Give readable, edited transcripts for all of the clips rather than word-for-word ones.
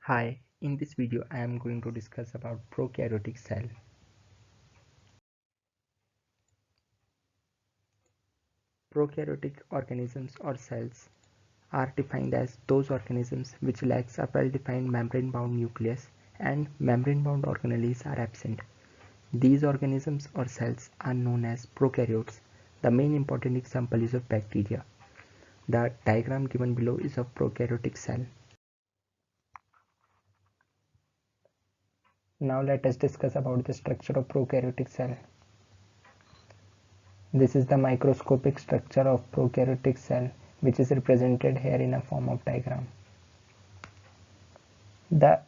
Hi, in this video I am going to discuss about prokaryotic cell. Prokaryotic organisms or cells are defined as those organisms which lacks a well-defined membrane-bound nucleus and membrane-bound organelles are absent. These organisms or cells are known as prokaryotes. The main important example is of bacteria. The diagram given below is of prokaryotic cell. Now let us discuss about the structure of prokaryotic cell. This is the microscopic structure of prokaryotic cell, which is represented here in a form of diagram. The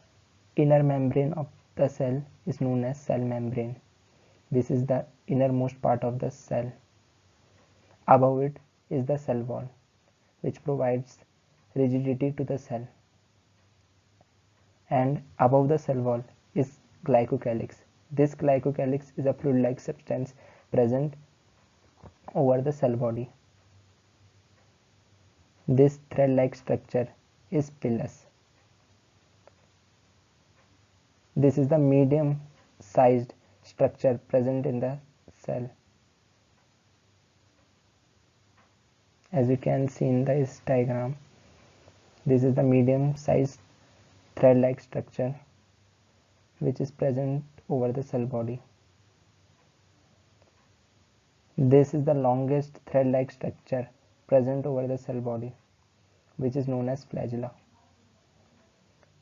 inner membrane of the cell is known as cell membrane. This is the innermost part of the cell. Above it is the cell wall, which provides rigidity to the cell. And above the cell wall is glycocalyx. This glycocalyx is a fluid-like substance present over the cell body. This thread-like structure is pilus. This is the medium-sized structure present in the cell. As you can see in this diagram, this is the medium-sized thread-like structure which is present over the cell body. This is the longest thread-like structure present over the cell body, which is known as flagella.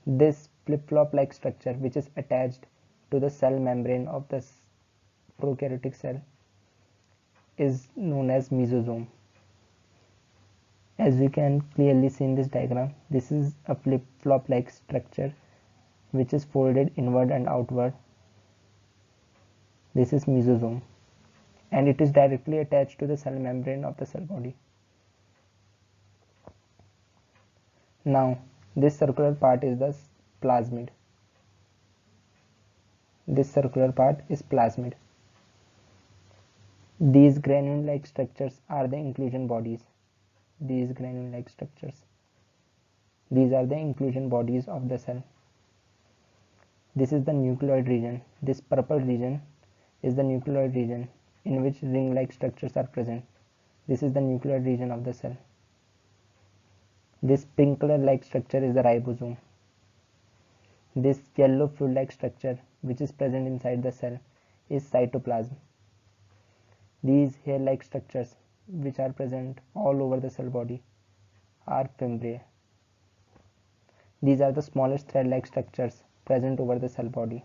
This flip-flop like structure, which is attached to the cell membrane of the prokaryotic cell, is known as mesosome. As you can clearly see in this diagram, this is a flip-flop like structure which is folded inward and outward. This is mesosome, and it is directly attached to the cell membrane of the cell body. Now, this circular part is the plasmid. This circular part is plasmid. These granule-like structures are the inclusion bodies. These granule-like structures. These are the inclusion bodies of the cell. This is the nucleoid region. This purple region is the nucleoid region in which ring-like structures are present. This is the nucleoid region of the cell. This pink color-like structure is the ribosome. This yellow fluid-like structure which is present inside the cell is cytoplasm. These hair-like structures which are present all over the cell body are fimbriae. These are the smallest thread-like structures present over the cell body.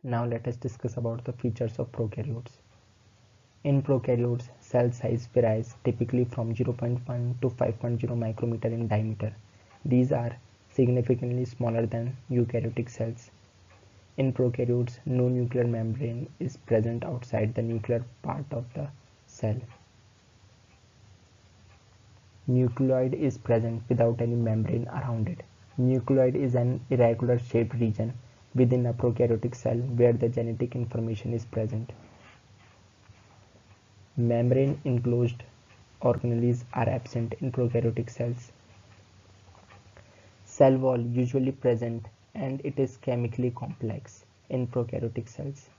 Now let us discuss about the features of prokaryotes. In prokaryotes, cell size varies typically from 0.1 to 5.0 micrometer in diameter. These are significantly smaller than eukaryotic cells. In prokaryotes, no nuclear membrane is present outside the nuclear part of the cell. Nucleoid is present without any membrane around it. Nucleoid is an irregular shaped region within a prokaryotic cell where the genetic information is present. Membrane enclosed organelles are absent in prokaryotic cells. Cell wall usually present and it is chemically complex in prokaryotic cells.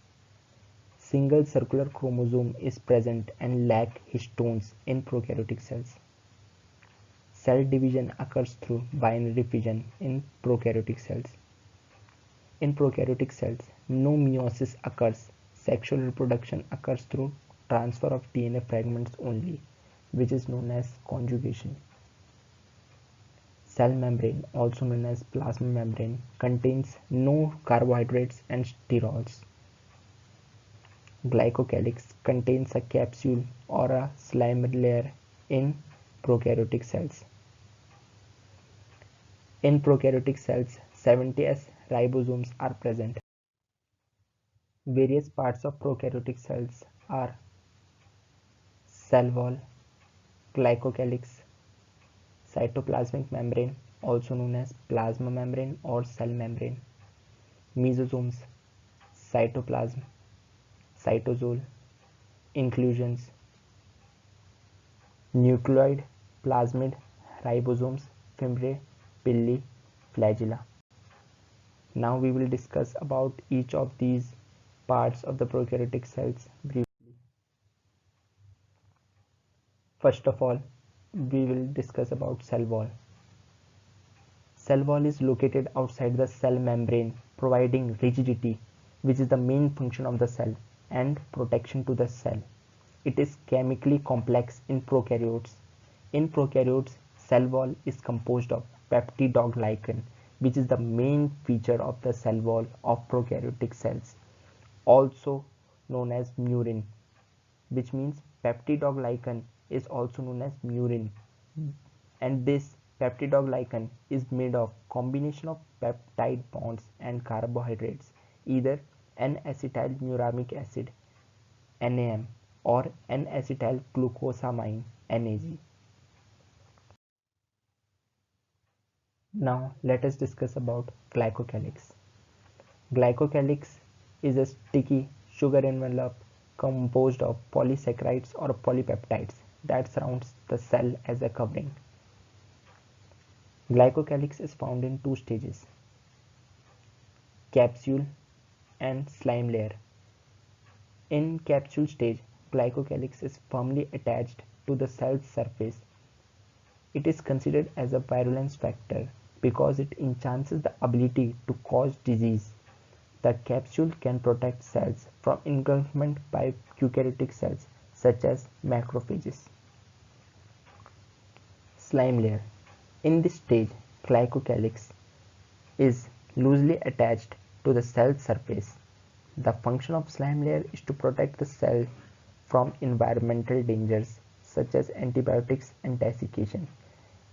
Single circular chromosome is present and lack histones in prokaryotic cells. Cell division occurs through binary fission in prokaryotic cells. In prokaryotic cells, no meiosis occurs. Sexual reproduction occurs through transfer of DNA fragments only, which is known as conjugation. Cell membrane, also known as plasma membrane, contains no carbohydrates and sterols. Glycocalyx contains a capsule or a slime layer in prokaryotic cells. In prokaryotic cells, 70S ribosomes are present. Various parts of prokaryotic cells are cell wall, glycocalyx, cytoplasmic membrane, also known as plasma membrane or cell membrane, mesosomes, cytoplasm, cytosol, inclusions. nucleoid, plasmid, ribosomes, fimbriae, pili, flagella. Now we will discuss about each of these parts of the prokaryotic cells briefly. First of all, we will discuss about cell wall. Cell wall is located outside the cell membrane, providing rigidity, which is the main function of the cell, and protection to the cell. It is chemically complex in prokaryotes. In prokaryotes, cell wall is composed of peptidoglycan, which is the main feature of the cell wall of prokaryotic cells, also known as murin, which means peptidoglycan is also known as murin, and this peptidoglycan is made of combination of peptide bonds and carbohydrates, either N-acetylmuramic acid NAM or N-acetylglucosamine NAG. Now let us discuss about glycocalyx. Glycocalyx is a sticky sugar envelope composed of polysaccharides or polypeptides that surrounds the cell as a covering. Glycocalyx is found in two stages: capsule and slime layer. In capsule stage, glycocalyx is firmly attached to the cell's surface. It is considered as a virulence factor because it enhances the ability to cause disease. The capsule can protect cells from engulfment by eukaryotic cells such as macrophages. Slime layer. In this stage, glycocalyx is loosely attached to the cell surface. The function of slime layer is to protect the cell from environmental dangers such as antibiotics and desiccation.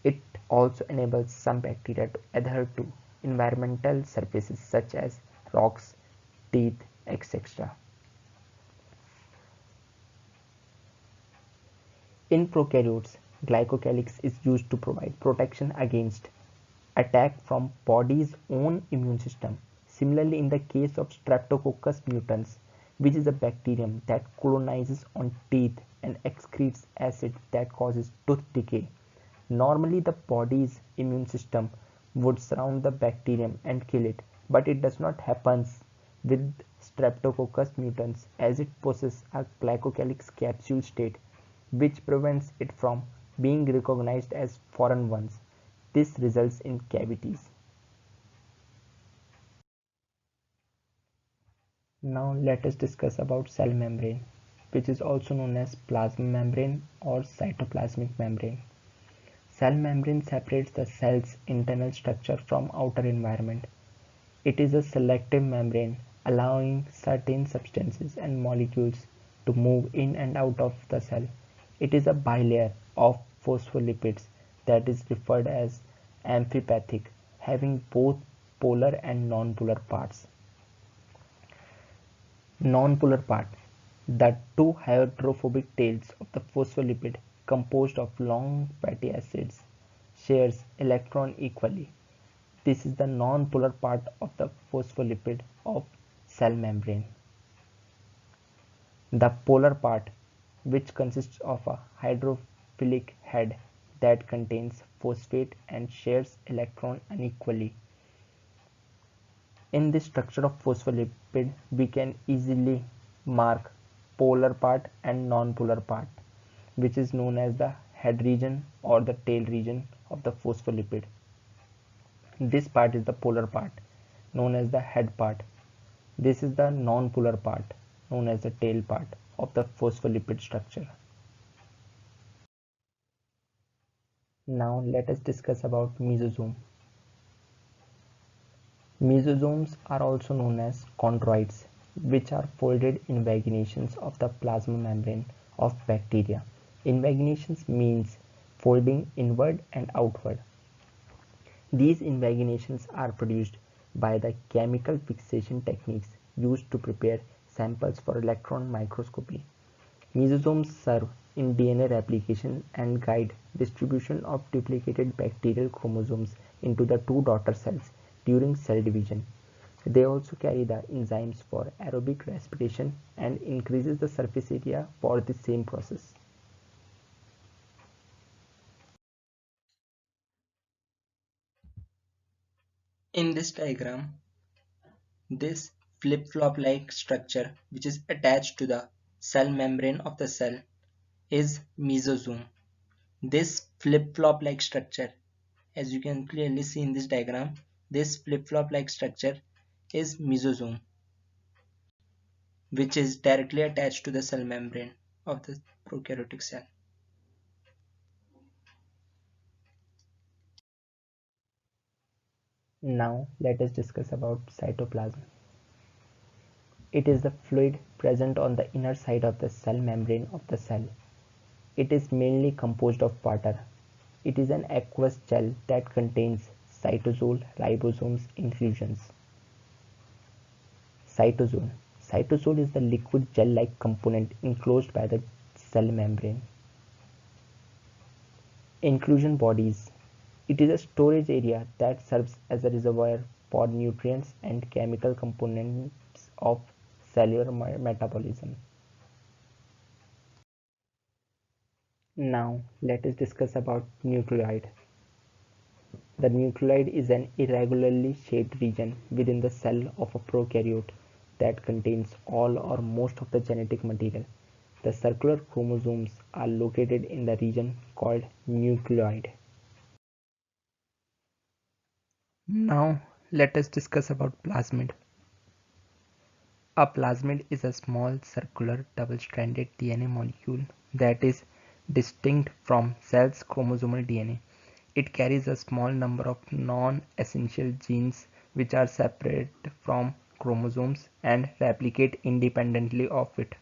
It also enables some bacteria to adhere to environmental surfaces such as rocks, teeth, etc. In prokaryotes, glycocalyx is used to provide protection against attack from body's own immune system. Similarly, in the case of Streptococcus mutans, which is a bacterium that colonizes on teeth and excretes acid that causes tooth decay, normally the body's immune system would surround the bacterium and kill it, but it does not happen with Streptococcus mutans as it possesses a glycocalyx capsule state which prevents it from being recognized as foreign ones. This results in cavities. Now let us discuss about cell membrane, which is also known as plasma membrane or cytoplasmic membrane. Cell membrane separates the cell's internal structure from outer environment. It is a selective membrane allowing certain substances and molecules to move in and out of the cell. It is a bilayer of phospholipids that is referred as amphipathic, having both polar and non-polar parts. Non-polar part: the two hydrophobic tails of the phospholipid, composed of long fatty acids, shares electron equally. This is the non-polar part of the phospholipid of cell membrane. The polar part, which consists of a hydrophilic head that contains phosphate and shares electron unequally. In this structure of phospholipid, we can easily mark polar part and non-polar part, which is known as the head region or the tail region of the phospholipid. This part is the polar part, known as the head part. This is the non-polar part, known as the tail part of the phospholipid structure. Now let us discuss about mesosome. Mesosomes are also known as chondroids, which are folded invaginations of the plasma membrane of bacteria. Invaginations means folding inward and outward. These invaginations are produced by the chemical fixation techniques used to prepare samples for electron microscopy. Mesosomes serve in DNA replication and guide distribution of duplicated bacterial chromosomes into the two daughter cells during cell division. They also carry the enzymes for aerobic respiration and increases the surface area for the same process. In this diagram, this flip-flop like structure which is attached to the cell membrane of the cell is mesosome. This flip-flop like structure, as you can clearly see in this diagram, this flip-flop like structure is mesosome, which is directly attached to the cell membrane of the prokaryotic cell. Now let us discuss about cytoplasm. It is the fluid present on the inner side of the cell membrane of the cell. It is mainly composed of water. It is an aqueous gel that contains cytosol, ribosomes, inclusions. Cytosol. Cytosol is the liquid gel-like component enclosed by the cell membrane. Inclusion bodies. It is a storage area that serves as a reservoir for nutrients and chemical components of cellular metabolism. Now let us discuss about nucleoid. The nucleoid is an irregularly shaped region within the cell of a prokaryote that contains all or most of the genetic material. The circular chromosomes are located in the region called nucleoid. Now let us discuss about plasmid. A plasmid is a small circular double-stranded DNA molecule that is distinct from cell's chromosomal DNA. It carries a small number of non-essential genes which are separate from chromosomes and replicate independently of it.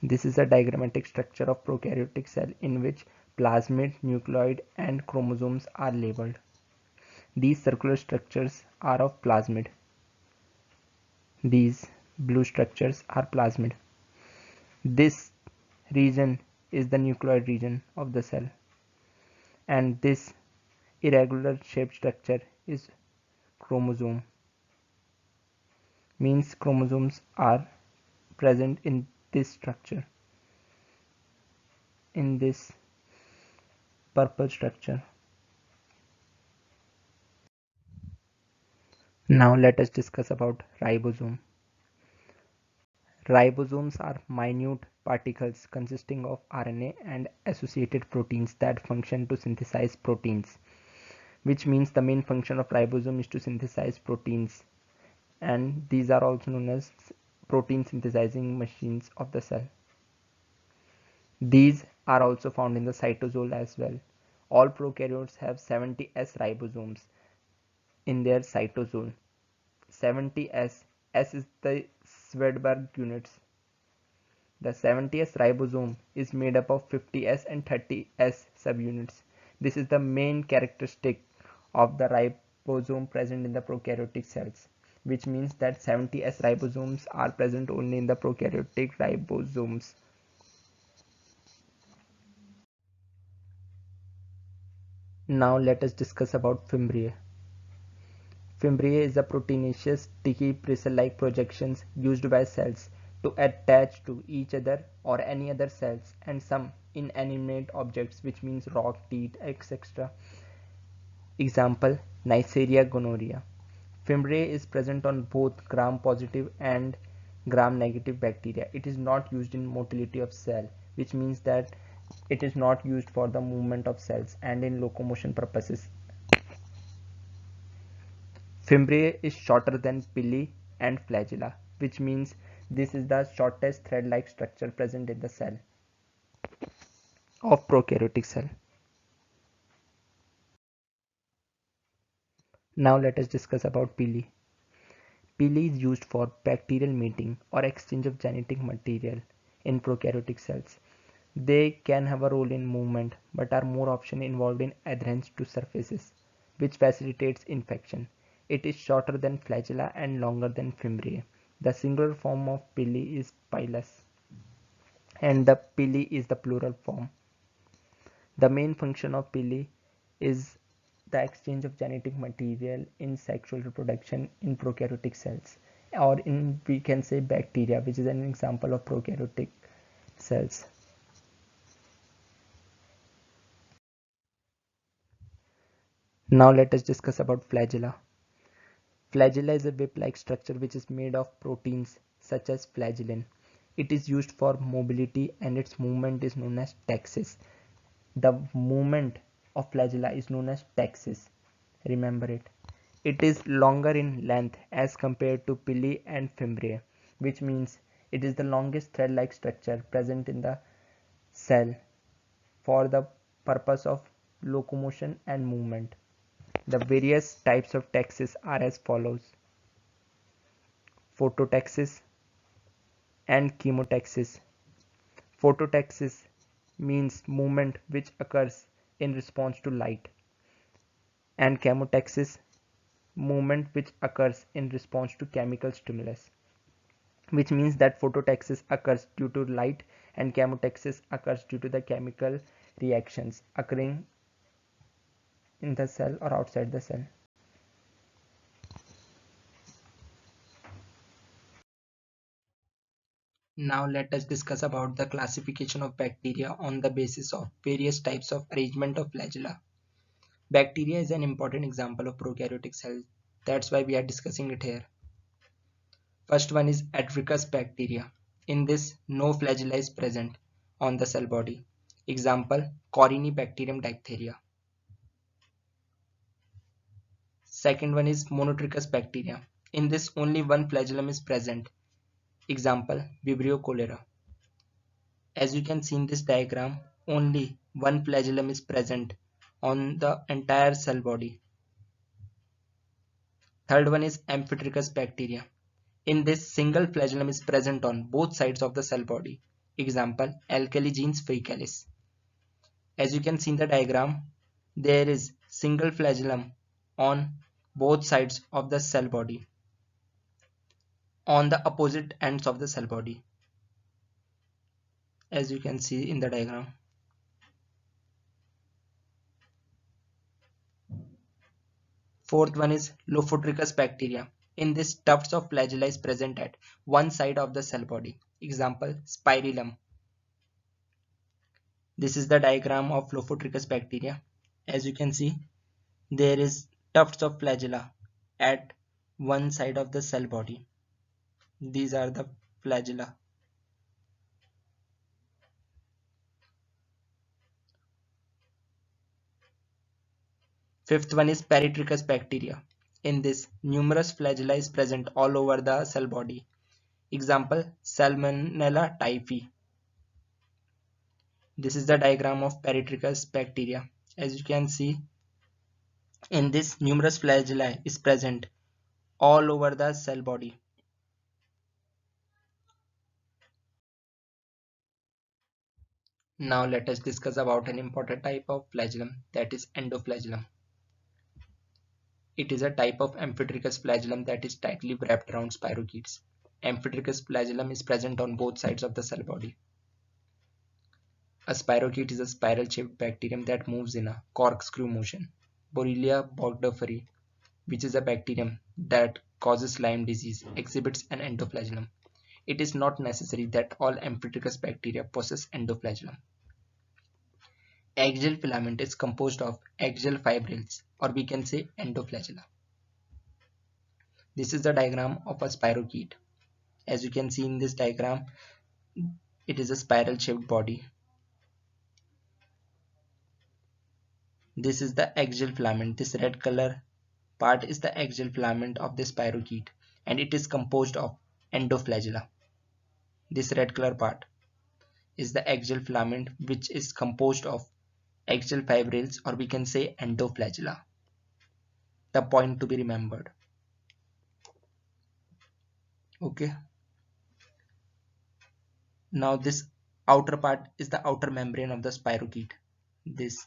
This is a diagrammatic structure of prokaryotic cell in which plasmid, nucleoid and chromosomes are labeled. These circular structures are of plasmid. These blue structures are plasmid. This region is the nucleoid region of the cell, and this irregular shaped structure is chromosome. Means chromosomes are present in this structure, in this purple structure. Now let us discuss about ribosome. Ribosomes are minute particles consisting of RNA and associated proteins that function to synthesize proteins, which means the main function of ribosome is to synthesize proteins, and these are also known as protein synthesizing machines of the cell. These are also found in the cytosol as well. All prokaryotes have 70S ribosomes in their cytosol. 70S, S is the Swedberg units. The 70S ribosome is made up of 50S and 30S subunits. This is the main characteristic of the ribosome present in the prokaryotic cells, which means that 70S ribosomes are present only in the prokaryotic ribosomes. Now let us discuss about fimbriae. Fimbriae is a proteinaceous, sticky, bristle-like projections used by cells to attach to each other or any other cells and some inanimate objects, which means rock, teeth, etc. Example, Neisseria gonorrhea. Fimbriae is present on both gram-positive and gram-negative bacteria. It is not used in motility of cell, which means that it is not used for the movement of cells and in locomotion purposes. Fimbriae is shorter than pili and flagella, which means this is the shortest thread-like structure present in the cell of prokaryotic cell. Now let us discuss about pili. Pili is used for bacterial mating or exchange of genetic material in prokaryotic cells. They can have a role in movement but are more often involved in adherence to surfaces, which facilitates infection. It is shorter than flagella and longer than fimbriae. The singular form of pili is pilus, and the pili is the plural form. The main function of pili is the exchange of genetic material in sexual reproduction in prokaryotic cells, or in, we can say, bacteria, which is an example of prokaryotic cells. Now let us discuss about flagella. Flagella is a whip-like structure which is made of proteins such as flagellin. It is used for mobility and its movement is known as taxis. The movement of flagella is known as taxis. Remember it. It is longer in length as compared to pili and fimbriae, which means it is the longest thread-like structure present in the cell for the purpose of locomotion and movement. The various types of taxis are as follows: phototaxis and chemotaxis. Phototaxis means movement which occurs in response to light, and chemotaxis movement which occurs in response to chemical stimulus, which means that phototaxis occurs due to light and chemotaxis occurs due to the chemical reactions occurring in the cell or outside the cell. Now let us discuss about the classification of bacteria on the basis of various types of arrangement of flagella. Bacteria is an important example of prokaryotic cell. That's why we are discussing it here. First one is Atricus bacteria. In this, no flagella is present on the cell body. Example, Corynebacterium diphtheria. Second one is Monotrichous bacteria. In this, only one flagellum is present. Example, Vibrio cholera. As you can see in this diagram, only one flagellum is present on the entire cell body. Third one is Amphitrechus bacteria. In this, single flagellum is present on both sides of the cell body. Example, Alkaligenes faecalis. As you can see in the diagram, there is single flagellum on both sides of the cell body, on the opposite ends of the cell body, as you can see in the diagram. Fourth one is Lophotrichus bacteria. In this, tufts of flagella is present at one side of the cell body. Example, Spirillum. This is the diagram of Lophotrichus bacteria. As you can see, there is tufts of flagella at one side of the cell body. These are the flagella. Fifth one is Peritrichous bacteria. In this, numerous flagella is present all over the cell body. Example, Salmonella typhi. This is the diagram of Peritrichous bacteria. As you can see, in this, numerous flagella is present all over the cell body. Now let us discuss about an important type of flagellum, that is endoflagellum. It is a type of amphitrechous flagellum that is tightly wrapped around spirochetes. Amphitrechous flagellum is present on both sides of the cell body. A spirochete is a spiral-shaped bacterium that moves in a corkscrew motion. Borrelia burgdorferi, which is a bacterium that causes Lyme disease, exhibits an endoflagellum. It is not necessary that all amphitrechous bacteria possess endoflagellum. Axial filament is composed of axial fibrils, or we can say endoflagella. This is the diagram of a spirochete. As you can see in this diagram, it is a spiral-shaped body. This is the axial filament. This red color part is the axial filament of the spirochete, and it is composed of endoflagella. This red color part is the axial filament, which is composed of axial fibrils, or we can say endoflagella. The point to be remembered. Okay. Now this outer part is the outer membrane of the spirochete. This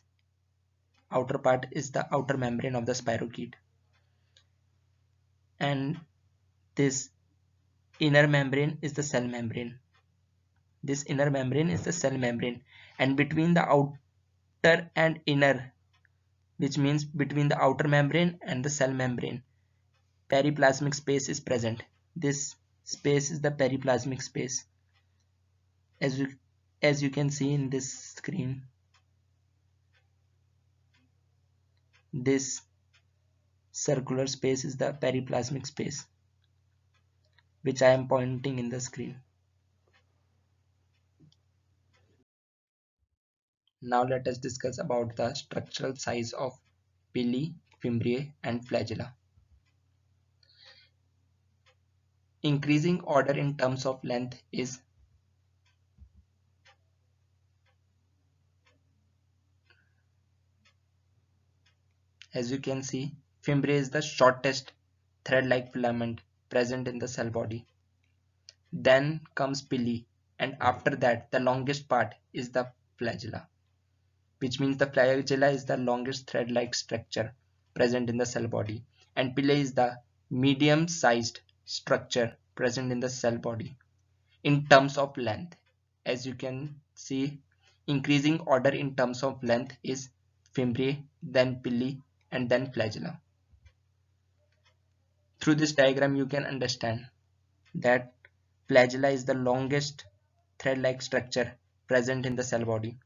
outer part is the outer membrane of the spirochete, and this inner membrane is the cell membrane. This inner membrane is the cell membrane, and between the outer and inner, which means between the outer membrane and the cell membrane, periplasmic space is present. This space is the periplasmic space. As you can see in this screen, this circular space is the periplasmic space, which I am pointing in the screen. Now let us discuss about the structural size of pili, fimbriae and flagella. Increasing order in terms of length is as you can see, fimbriae is the shortest thread-like filament present in the cell body. Then comes pili, and after that the longest part is the flagella, which means the flagella is the longest thread-like structure present in the cell body, and pili is the medium-sized structure present in the cell body in terms of length. As you can see, increasing order in terms of length is fimbriae, then pili, and then flagella. Through this diagram, you can understand that flagella is the longest thread-like structure present in the cell body,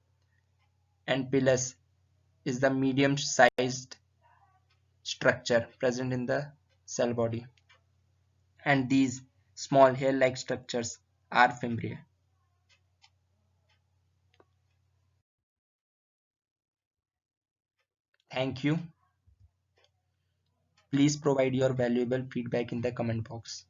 and pilus is the medium-sized structure present in the cell body, and these small hair-like structures are fimbriae. Thank you. Please provide your valuable feedback in the comment box.